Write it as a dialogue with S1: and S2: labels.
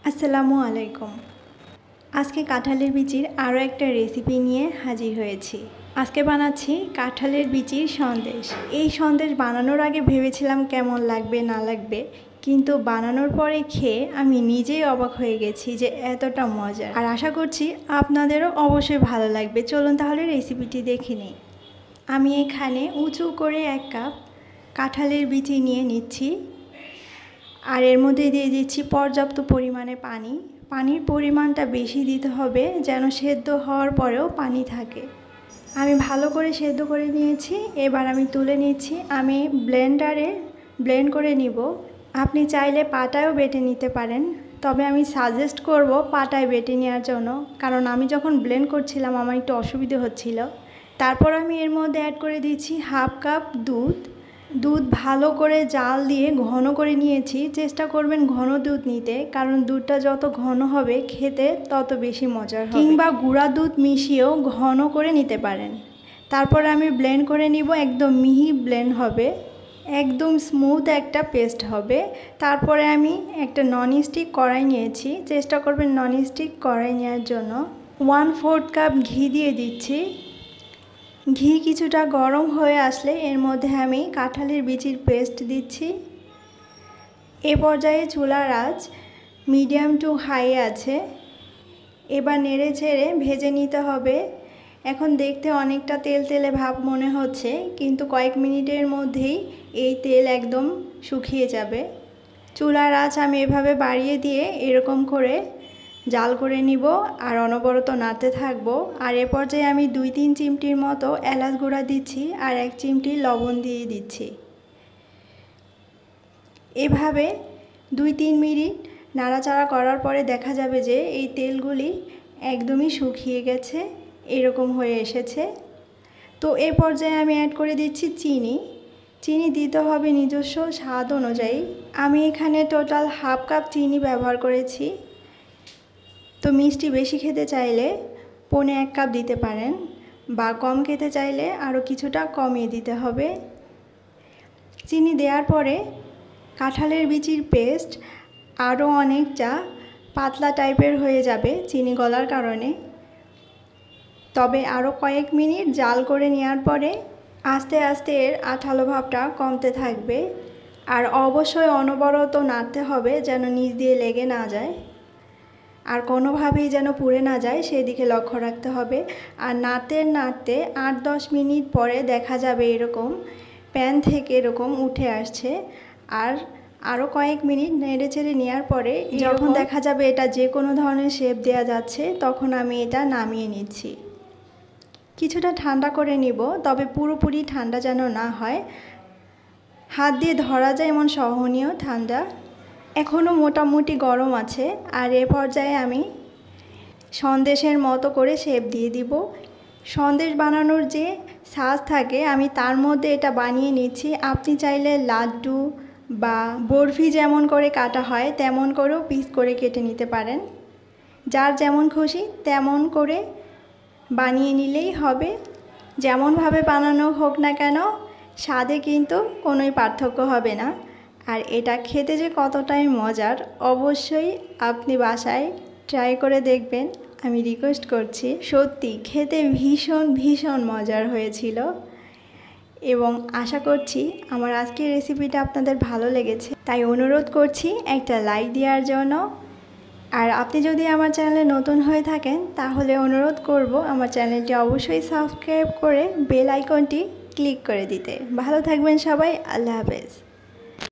S1: আসসালামু আলাইকুম। আজকে কাঁঠালের বিচির আরও একটা রেসিপি নিয়ে হাজির হয়েছি। আজকে বানাচ্ছি কাঁঠালের বিচির সন্দেশ। এই সন্দেশ বানানোর আগে ভেবেছিলাম কেমন লাগবে না লাগবে, কিন্তু বানানোর পরে খেয়ে আমি নিজেই অবাক হয়ে গেছি যে এতটা মজা। আর আশা করছি আপনাদেরও অবশ্যই ভালো লাগবে। চলুন তাহলে রেসিপিটি দেখে নিই। আমি এখানে উঁচু করে 1 কাপ কাঁঠালের বিচি নিয়ে নিচ্ছি, আর এর মধ্যে দিয়ে দিচ্ছি পর্যাপ্ত পরিমাণে পানি। পানির পরিমাণটা বেশি দিতে হবে যেন সেদ্ধ হওয়ার পরেও পানি থাকে। আমি ভালো করে সেদ্ধ করে নিয়েছি, এবার আমি তুলে নিচ্ছি। আমি ব্লেন্ডারে ব্লেন্ড করে নিব। আপনি চাইলে পাটায়ও বেটে নিতে পারেন, তবে আমি সাজেস্ট করব পাটায় বেটে নেওয়ার জন্য, কারণ আমি যখন ব্লেন্ড করছিলাম আমার একটু অসুবিধে হচ্ছিল। তারপর আমি এর মধ্যে অ্যাড করে দিচ্ছি 1/2 কাপ দুধ ভালো করে জাল দিয়ে ঘন করে নিয়েছি। চেষ্টা করবেন ঘন দুধ নিতে, কারণ দুধটা যত ঘন হবে খেতে তত বেশি মজার হবে। কিংবা গুঁড়া দুধ মিশিয়েও ঘন করে নিতে পারেন। তারপর আমি ব্লেন্ড করে নিব, একদম মিহি ব্লেন্ড হবে, একদম স্মুথ একটা পেস্ট হবে। তারপরে আমি একটা ননস্টিক কড়াই নিয়েছি। চেষ্টা করবেন ননস্টিক কড়াই নেওয়ার জন্য। 1/4 কাপ ঘি দিয়ে দিচ্ছি। ঘি কিছুটা গরম হয়ে আসলে এর মধ্যে আমি কাঁঠালের বিচির পেস্ট দিচ্ছি। এ পর্যায়ে চুলার আঁচ মিডিয়াম টু হাই আছে। এবার নেড়ে ছেড়ে ভেজে নিতে হবে। এখন দেখতে অনেকটা তেল তেলে ভাব মনে হচ্ছে, কিন্তু কয়েক মিনিটের মধ্যেই এই তেল একদম শুকিয়ে যাবে। চুলার আঁচ আমি এভাবে বাড়িয়ে দিয়ে এরকম করে জাল করে নিব আর অনবরত নাড়তে থাকবো। আর এ পর্যায়ে আমি 2-3 চিমটির মতো এলাচ গুঁড়া দিচ্ছি আর 1 চিমটি লবণ দিয়ে দিচ্ছি। এভাবে 2-3 মিনিট নাড়াচাড়া করার পরে দেখা যাবে যে এই তেলগুলি একদমই শুকিয়ে গেছে, এরকম হয়ে এসেছে। তো এ পর্যায়ে আমি অ্যাড করে দিচ্ছি চিনি দিতে হবে নিজস্ব স্বাদ অনুযায়ী। আমি এখানে টোটাল 1/2 কাপ চিনি ব্যবহার করেছি। তো মিষ্টি বেশি খেতে চাইলে 1/4 কাপ দিতে পারেন, বা কম খেতে চাইলে আরও কিছুটা কমিয়ে দিতে হবে। চিনি দেওয়ার পরে কাঁঠালের বিচির পেস্ট আরও অনেকটা পাতলা টাইপের হয়ে যাবে চিনি গলার কারণে। তবে আরও কয়েক মিনিট জাল করে নেওয়ার পরে আস্তে আস্তে এর আঠালো ভাবটা কমতে থাকবে। আর অবশ্যই অনবরত নাড়তে হবে যেন নিচ দিয়ে লেগে না যায়, আর কোনোভাবেই যেন পুড়ে না যায় সেদিকে লক্ষ্য রাখতে হবে। আর নাড়তে নাড়তে 8-10 মিনিট পরে দেখা যাবে এরকম প্যান থেকে এরকম উঠে আসছে। আর আরও কয়েক মিনিট নেড়ে চেড়ে নেওয়ার পরে যখন দেখা যাবে এটা যে কোনো ধরনের শেপ দেওয়া যাচ্ছে, তখন আমি এটা নামিয়ে নিচ্ছি। কিছুটা ঠান্ডা করে নিব, তবে পুরোপুরি ঠান্ডা যেন না হয়, হাত দিয়ে ধরা যায় এমন সহনীয় ঠান্ডা। এখনও মোটামুটি গরম আছে। আর এ পর্যায়ে আমি সন্দেশের মতো করে শেপ দিয়ে দিব। সন্দেশ বানানোর যে সাজ থাকে আমি তার মধ্যে এটা বানিয়ে নিচ্ছি। আপনি চাইলে লাড্ডু বা বরফি যেমন করে কাটা হয় তেমন করেও পিস করে কেটে নিতে পারেন। যার যেমন খুশি তেমন করে বানিয়ে নিলেই হবে। যেমনভাবে বানানো হোক না কেন স্বাদে কিন্তু কোনোই পার্থক্য হবে না। আর এটা খেতে যে কতটাই মজার অবশ্যই আপনি বাসায় ট্রাই করে দেখবেন, আমি রিকোয়েস্ট করছি। সত্যি খেতে ভীষণ ভীষণ মজার হয়েছিল, এবং আশা করছি আমার আজকের রেসিপিটা আপনাদের ভালো লেগেছে। তাই অনুরোধ করছি একটা লাইক দেওয়ার জন্য। আর আপনি যদি আমার চ্যানেলে নতুন হয়ে থাকেন তাহলে অনুরোধ করব আমার চ্যানেলটি অবশ্যই সাবস্ক্রাইব করে বেল আইকনটি ক্লিক করে দিতে। ভালো থাকবেন সবাই, আল্লাহ হাফেজ।